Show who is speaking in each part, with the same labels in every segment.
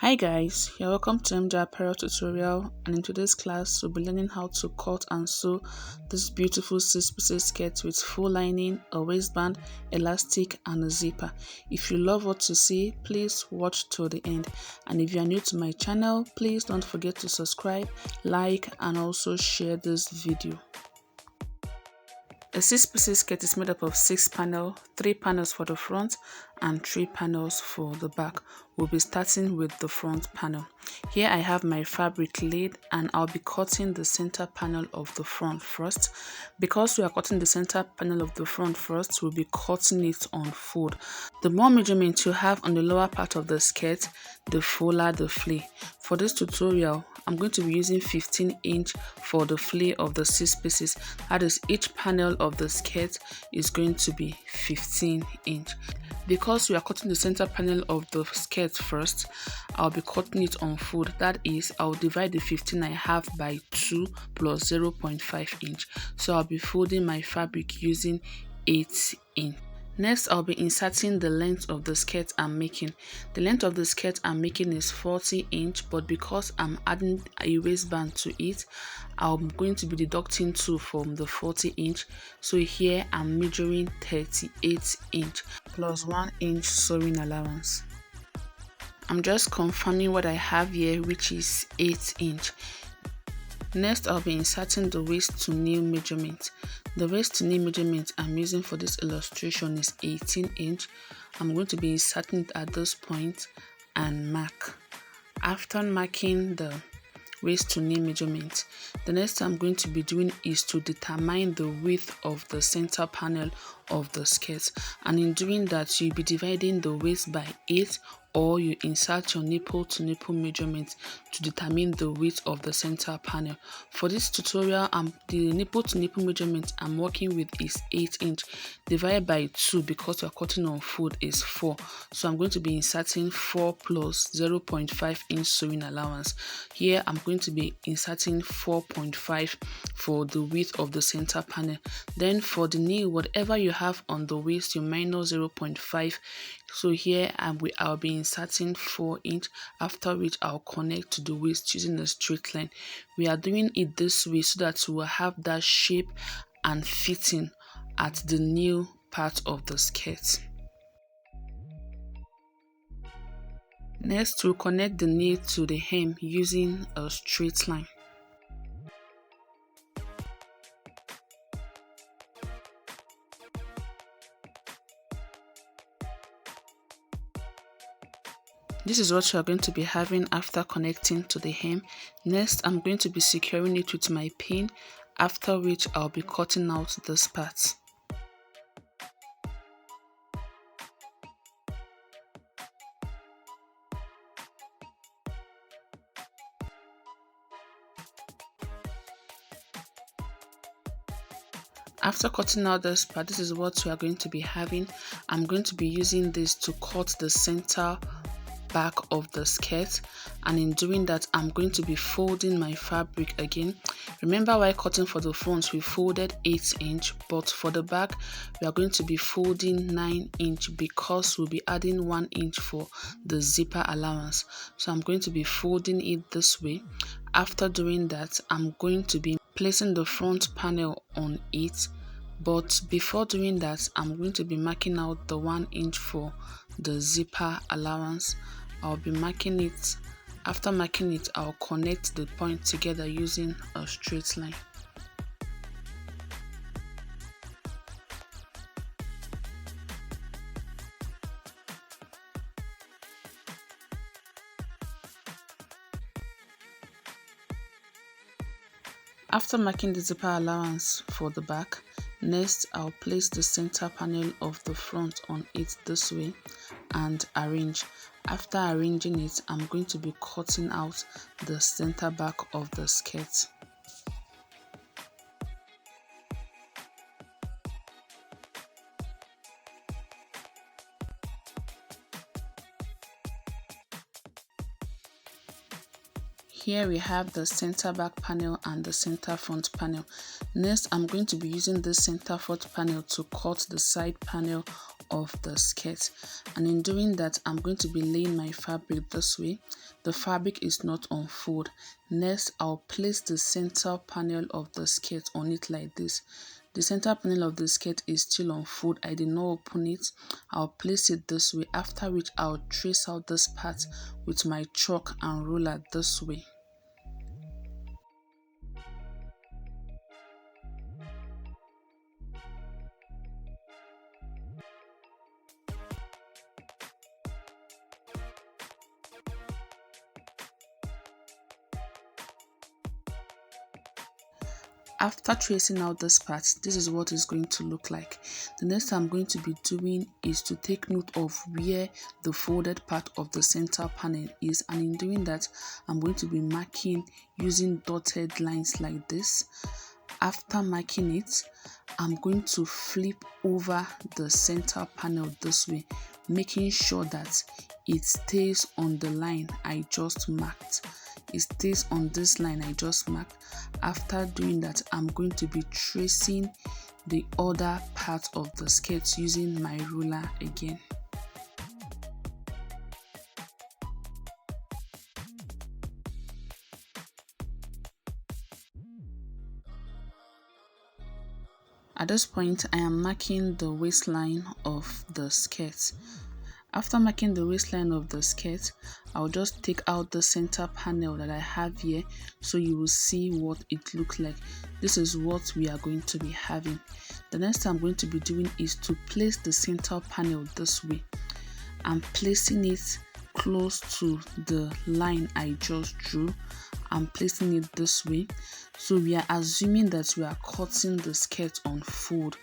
Speaker 1: Hi guys, you're welcome to MJ Apparel tutorial, and in today's class we'll be learning how to cut and sew this beautiful 6-piece skirt with full lining, a waistband, elastic and a zipper. If you love what you see, please watch till the end, and if you are new to my channel, please don't forget to subscribe, like and also share this video. A 6-piece skirt is made up of 6 panels, 3 panels for the front and 3 panels for the back. We'll be starting with the front panel. Here I have my fabric laid and I'll be cutting the center panel of the front first. Because we are cutting the center panel of the front first, we'll be cutting it on fold. The more measurement you have on the lower part of the skirt, the fuller the flare. For this tutorial, I'm going to be using 15 inch for the flare of the 6 pieces. That is, each panel of the skirt is going to be 15 inch. Because we are cutting the center panel of the skirt first, I'll be cutting it on fold. That is, I'll divide the 15 I have by 2 plus 0.5 inch. So I'll be folding my fabric using 8 inch. Next, I'll be inserting the length of the skirt I'm making. The length of the skirt I'm making is 40 inch, but because I'm adding a waistband to it, I'm going to be deducting 2 from the 40 inch. So here I'm measuring 38 inch plus 1 inch sewing allowance. I'm just confirming what I have here, which is 8 inch. Next, I'll be inserting the waist to knee measurement. The waist to knee measurement I'm using for this illustration is 18 inch. I'm going to be inserting it at this point and mark. After marking the waist to knee measurement, the next thing I'm going to be doing is to determine the width of the center panel of the skirt, and in doing that you'll be dividing the waist by 8, or you insert your nipple to nipple measurement to determine the width of the center panel. For this tutorial, the nipple to nipple measurement I'm working with is 8 inch. Divided by 2, because we're cutting on fold, is 4. So I'm going to be inserting 4 plus 0.5 inch sewing allowance. Here I'm going to be inserting 4.5 for the width of the center panel. Then for the knee, whatever you have on the waist, you minus 0.5. So here I'll be inserting 4 inch, after which I'll connect to the waist using a straight line. We are doing it this way so that we will have that shape and fitting at the new part of the skirt. Next, we'll connect the knee to the hem using a straight line. This is what you are going to be having after connecting to the hem. Next, I'm going to be securing it with my pin, after which I'll be cutting out this part. After cutting out this part, this is what we are going to be having. I'm going to be using this to cut the center back of the skirt, and in doing that I'm going to be folding my fabric again. Remember, while cutting for the front we folded 8 inch, but for the back we are going to be folding 9 inch because we'll be adding 1 inch for the zipper allowance. So I'm going to be folding it this way. After doing that, I'm going to be placing the front panel on it, but before doing that I'm going to be marking out the 1 inch for the zipper allowance. I'll be marking it. After marking it, I'll connect the point together using a straight line. After marking the zipper allowance for the back, next I'll place the center panel of the front on it this way and arrange. After arranging it, I'm going to be cutting out the center back of the skirt. Here we have the center back panel and the center front panel. Next, I'm going to be using this center front panel to cut the side panel of the skirt, and in doing that I'm going to be laying my fabric this way. The fabric is not on fold. Next, I'll place the center panel of the skirt on it like this. The center panel of the skirt is still on fold. I did not open it. I'll place it this way, after which I'll trace out this part with my chalk and ruler this way. After tracing out this part, this is what it's going to look like. The next I'm going to be doing is to take note of where the folded part of the center panel is, and in doing that I'm going to be marking using dotted lines like this. After marking it, I'm going to flip over the center panel this way, making sure that it stays on the line I just marked. It stays on this line I just marked. After doing that, I'm going to be tracing the other part of the skirt using my ruler again. At this point, I am marking the waistline of the skirt. After marking the waistline of the skirt, I'll just take out the center panel that I have here so you will see what it looks like. This is what we are going to be having. The next thing I'm going to be doing is to place the center panel this way. I'm placing it close to the line I just drew. I'm placing it this way. So we are assuming that we are cutting the skirt on fold.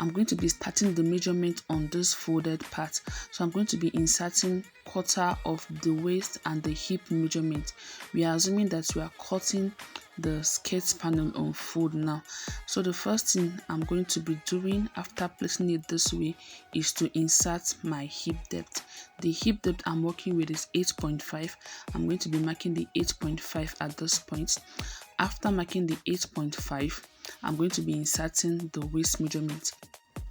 Speaker 1: I'm going to be starting the measurement on this folded part. So I'm going to be inserting quarter of the waist and the hip measurement. We are assuming that we are cutting the skirt panel on fold now. So the first thing I'm going to be doing after placing it this way is to insert my hip depth. The hip depth I'm working with is 8.5. I'm going to be marking the 8.5 at this point. After marking the 8.5, I'm going to be inserting the waist measurement.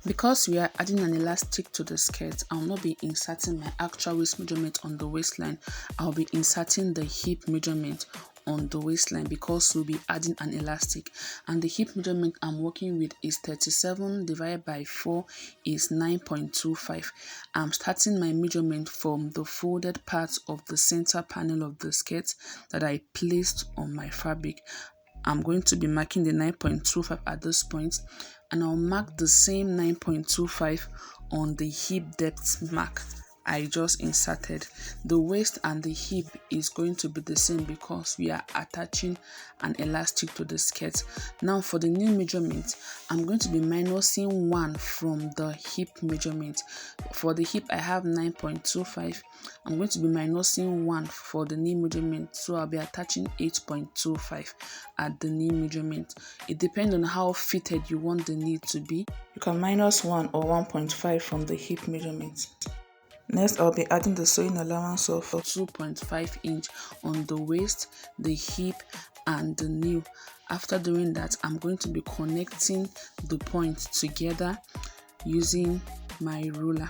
Speaker 1: Because we are adding an elastic to the skirt, I will not be inserting my actual waist measurement on the waistline. I'll be inserting the hip measurement on the waistline because we'll be adding an elastic, and the hip measurement I'm working with is 37 divided by 4 is 9.25. I'm starting my measurement from the folded part of the center panel of the skirt that I placed on my fabric. I'm going to be marking the 9.25 at this point, and I'll mark the same 9.25 on the hip depth mark I just inserted. The waist and the hip is going to be the same because we are attaching an elastic to the skirt. Now for the new measurement, I'm going to be minusing 1 from the hip measurement. For the hip I have 9.25. I'm going to be minusing 1 for the knee measurement, so I'll be attaching 8.25 at the knee measurement. It depends on how fitted you want the knee to be. You can minus 1 or 1.5 from the hip measurement. Next, I'll be adding the sewing allowance of 2.5 inch on the waist, the hip, and the knee. After doing that, I'm going to be connecting the points together using my ruler.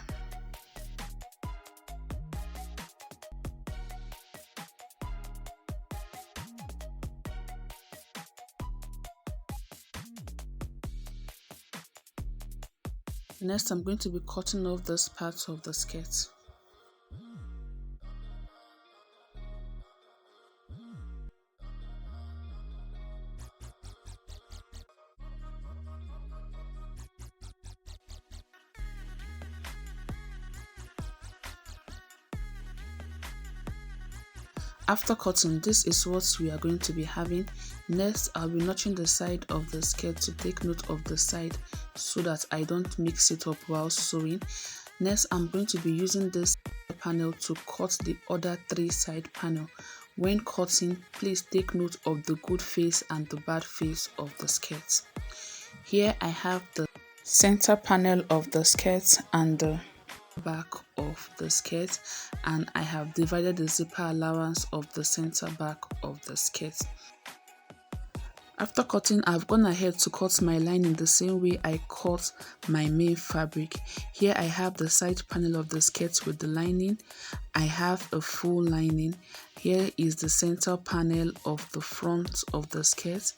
Speaker 1: Next, I'm going to be cutting off this part of the skirt. After cutting, this is what we are going to be having. Next, I'll be notching the side of the skirt to take note of the side so that I don't mix it up while sewing. Next, I'm going to be using this panel to cut the other 3 side panel. When cutting, please take note of the good face and the bad face of the skirt. Here I have the center panel of the skirt and the back of the skirt, and I have divided the zipper allowance of the center back of the skirt. After cutting, I've gone ahead to cut my lining the same way I cut my main fabric. Here I have the side panel of the skirt with the lining. I have a full lining. Here is the center panel of the front of the skirt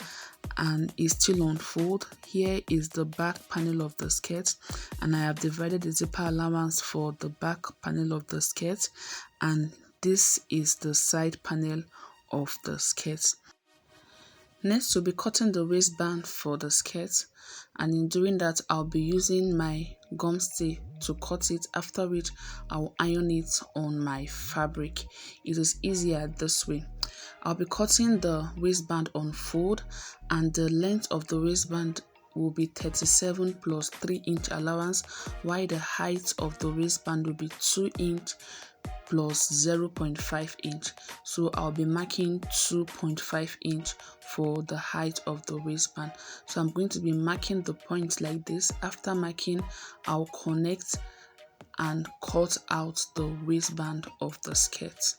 Speaker 1: and it's still on fold. Here is the back panel of the skirt and I have divided the zipper allowance for the back panel of the skirt, and this is the side panel of the skirt. Next, we'll be cutting the waistband for the skirt, and in doing that, I'll be using my gum stay to cut it, after which I'll iron it on my fabric. It is easier this way. I'll be cutting the waistband on fold, and the length of the waistband will be 37 plus 3 inch allowance, while the height of the waistband will be 2 inch plus 0.5 inch. So I'll be marking 2.5 inch for the height of the waistband. So I'm going to be marking the points like this. After marking, I'll connect and cut out the waistband of the skirt.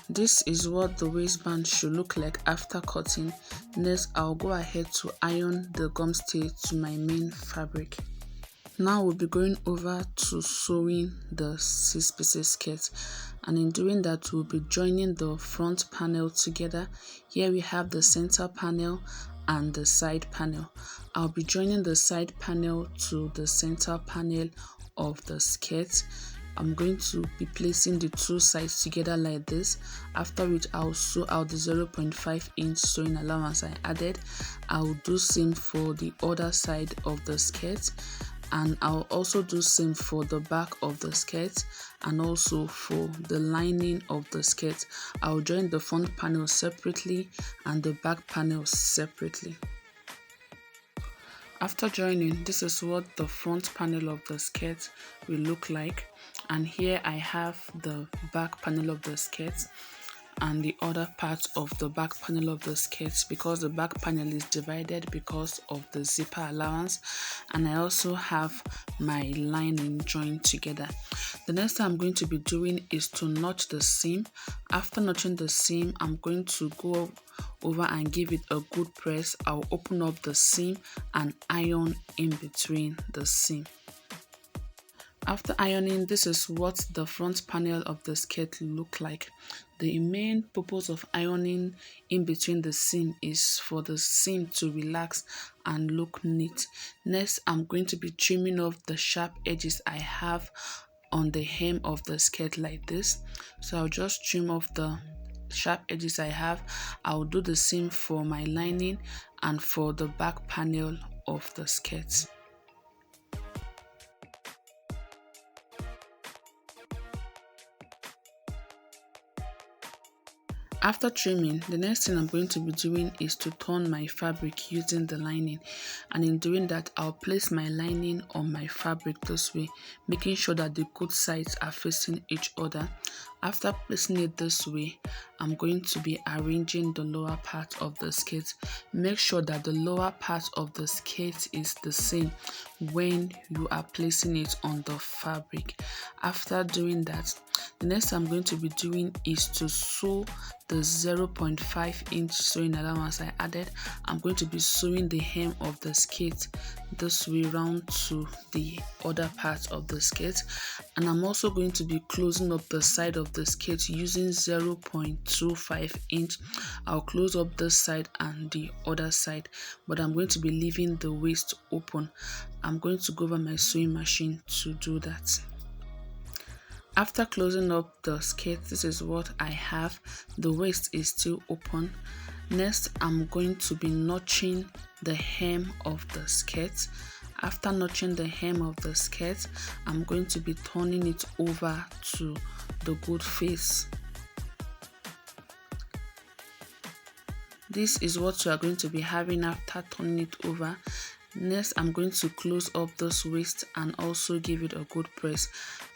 Speaker 1: This is what the waistband should look like after cutting. Next, I'll go ahead to iron the gum stay to my main fabric. Now we'll be going over to sewing the 6-piece skirt, and in doing that we'll be joining the front panel together. Here we have the center panel and the side panel. I'll be joining the side panel to the center panel of the skirt. I'm going to be placing the two sides together like this, after which I'll sew out the 0.5 inch sewing allowance I added. I'll do same for the other side of the skirt, and I'll also do same for the back of the skirt and also for the lining of the skirt. I'll join the front panel separately and the back panel separately. After joining, this is what the front panel of the skirt will look like, and here I have the back panel of the skirt and the other part of the back panel of the skirt, because the back panel is divided because of the zipper allowance, and I also have my lining joined together. The next thing I'm going to be doing is to notch the seam. After notching the seam, I'm going to go over and give it a good press. I'll open up the seam and iron in between the seam. After ironing, this is what the front panel of the skirt look like. The main purpose of ironing in between the seam is for the seam to relax and look neat. Next, I'm going to be trimming off the sharp edges I have on the hem of the skirt like this. So I'll just trim off the sharp edges I have. I'll do the same for my lining and for the back panel of the skirt. After trimming, the next thing I'm going to be doing is to turn my fabric using the lining, and in doing that I'll place my lining on my fabric this way, making sure that the good sides are facing each other. After placing it this way, I'm going to be arranging the lower part of the skirt. Make sure that the lower part of the skirt is the same when you are placing it on the fabric. After doing that, the next I'm going to be doing is to sew the 0.5 inch sewing allowance I added. I'm going to be sewing the hem of the skirt this way round to the other part of the skirt, and I'm also going to be closing up the side of the skirt using 0.25 inch. I'll close up this side and the other side, but I'm going to be leaving the waist open. I'm going to go over my sewing machine to do that. After closing up the skirt, this is what I have. The waist is still open. Next, I'm going to be notching the hem of the skirt. After notching the hem of the skirt, I'm going to be turning it over to the good face. This is what you are going to be having after turning it over. Next, I'm going to close up this waist and also give it a good press.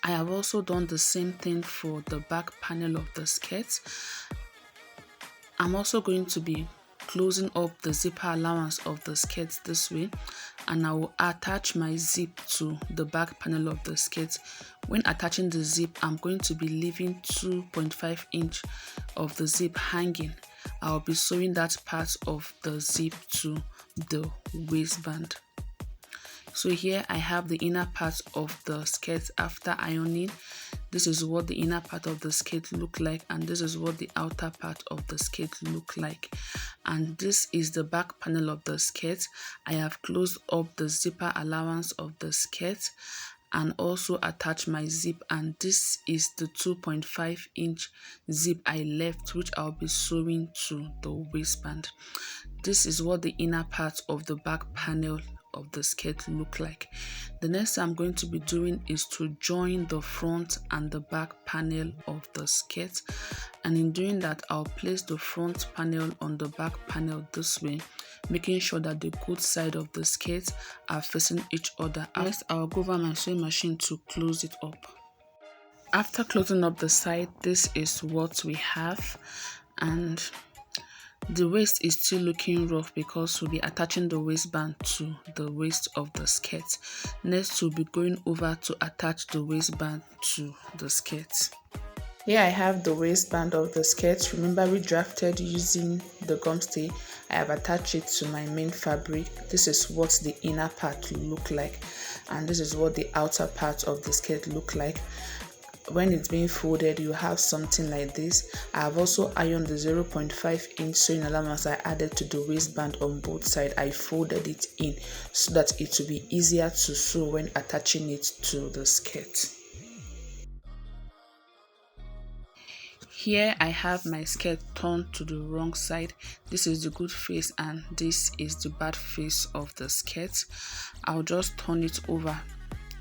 Speaker 1: I have also done the same thing for the back panel of the skirt. I'm also going to be closing up the zipper allowance of the skirt this way, and I will attach my zip to the back panel of the skirt. When attaching the zip, I'm going to be leaving 2.5 inch of the zip hanging. I'll be sewing that part of the zip to the waistband. So here I have the inner part of the skirt after ironing. This is what the inner part of the skirt look like, and this is what the outer part of the skirt look like. And this is the back panel of the skirt. I have closed up the zipper allowance of the skirt and also attach my zip, and this is the 2.5 inch zip I left, which I'll be sewing to the waistband. This is what the inner part of the back panel of the skirt look like. The next I'm going to be doing is to join the front and the back panel of the skirt, and in doing that I'll place the front panel on the back panel this way, making sure that the good side of the skirt are facing each other. Next, I'll go over my sewing machine to close it up. After closing up the side, this is what we have, and the waist is still looking rough because we'll be attaching the waistband to the waist of the skirt. Next, we'll be going over to attach the waistband to the skirt. Here I have the waistband of the skirt. Remember, we drafted using the gum stay. I have attached it to my main fabric. This is what the inner part look like, and this is what the outer part of the skirt look like. When it's being folded, you have something like this. I have also ironed the 0.5 inch sewing allowance I added to the waistband on both sides. I folded it in so that it will be easier to sew when attaching it to the skirt. Here I have my skirt turned to the wrong side. This is the good face and this is the bad face of the skirt. I'll just turn it over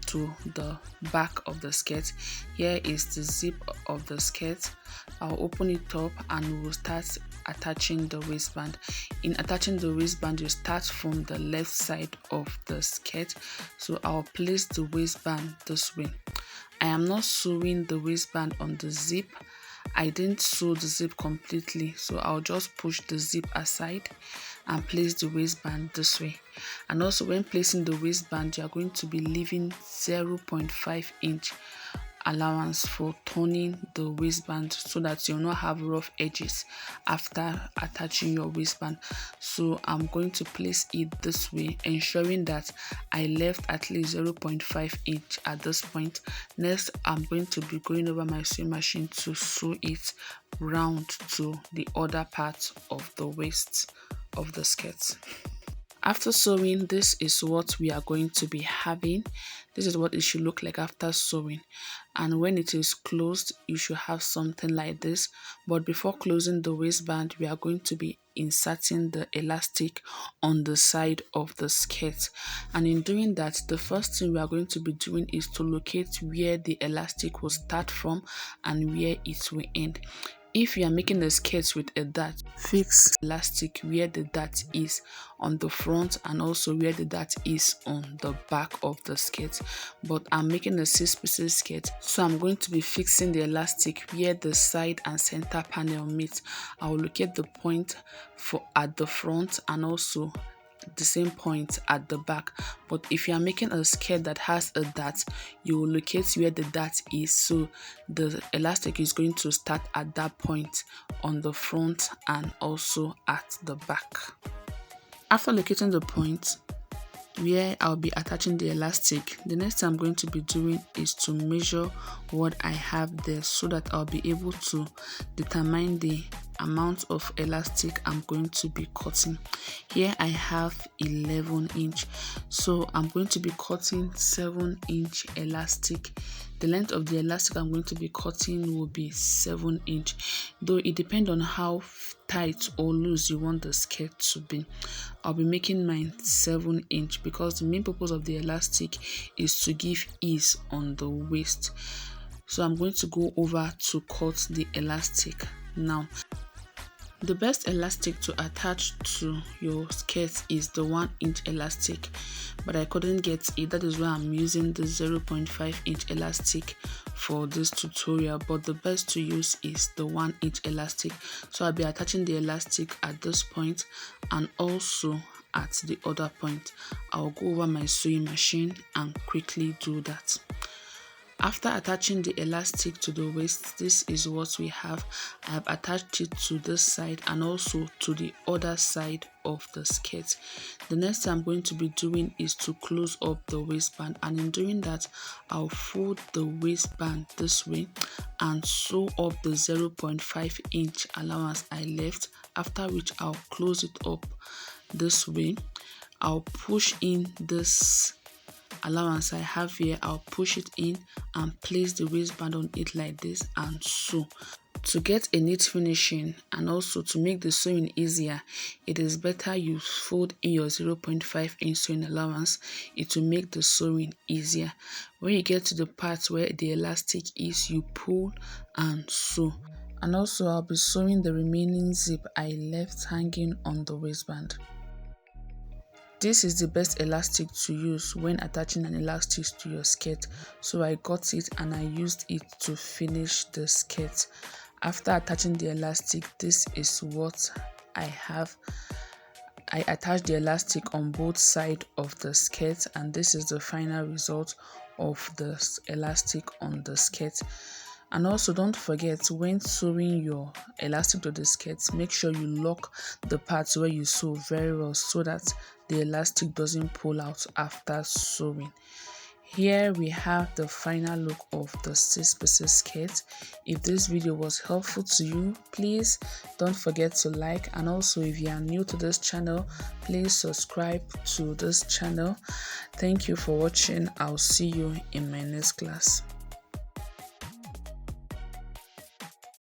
Speaker 1: to the back of the skirt. Here is the zip of the skirt. I'll open it up and we'll start attaching the waistband. In attaching the waistband, you start from the left side of the skirt. So I'll place the waistband this way. I am not sewing the waistband on the zip. I didn't sew the zip completely, so I'll just push the zip aside and place the waistband this way. And also, when placing the waistband, you are going to be leaving 0.5 inch allowance for turning the waistband so that you'll not have rough edges after attaching your waistband. So I'm going to place it this way, ensuring that I left at least 0.5 inch at this point. Next, I'm going to be going over my sewing machine to sew it round to the other part of the waist of the skirt. After sewing, this is what we are going to be having. This is what it should look like after sewing, and when it is closed, you should have something like this. But before closing the waistband, we are going to be inserting the elastic on the side of the skirt, and in doing that, the first thing we are going to be doing is to locate where the elastic will start from and where it will end. If you are making a skirt with a dart, fix elastic where the dart is on the front and also where the dart is on the back of the skirt. But I'm making a 6-piece skirt, so I'm going to be fixing the elastic where the side and center panel meet. I will locate the point at the front and also the same point at the back. But if you are making a skirt that has a dart, you will locate where the dart is, so the elastic is going to start at that point on the front and also at the back. After locating the point where I'll be attaching the elastic, the next thing I'm going to be doing is to measure what I have there so that I'll be able to determine the amount of elastic I'm going to be cutting. Here I have 11 inch, so I'm going to be cutting 7 inch elastic. The length of the elastic I'm going to be cutting will be 7 inch, though it depends on how tight or loose you want the skirt to be. I'll be making mine 7 inch because the main purpose of the elastic is to give ease on the waist. So I'm going to go over to cut the elastic now. The best elastic to attach to your skirt is the 1-inch elastic, but I couldn't get it. That is why I'm using the 0.5-inch elastic for this tutorial, but the best to use is the 1-inch elastic. So I'll be attaching the elastic at this point and also at the other point. I'll go over my sewing machine and quickly do that. After attaching the elastic to the waist, this is what we have. I have attached it to this side and also to the other side of the skirt. The next thing I'm going to be doing is to close up the waistband, and in doing that, I'll fold the waistband this way and sew up the 0.5-inch allowance I left, after which I'll close it up this way. I'll push in this allowance I have here, I'll push it in and place the waistband on it like this and sew. To get a neat finishing and also to make the sewing easier, it is better you fold in your 0.5-inch sewing allowance. It will make the sewing easier. When you get to the part where the elastic is, you pull and sew. And also I'll be sewing the remaining zip I left hanging on the waistband. This is the best elastic to use when attaching an elastic to your skirt. So I got it and I used it to finish the skirt. After attaching the elastic, this is what I have. I attached the elastic on both sides of the skirt, and this is the final result of the elastic on the skirt. And also don't forget, when sewing your elastic to the skirt, make sure you lock the parts where you sew very well so that the elastic doesn't pull out after sewing. Here we have the final look of the 6-piece skirt. If this video was helpful to you, please don't forget to like, and also if you are new to this channel, please subscribe to this channel. Thank you for watching. I'll see you in my next class.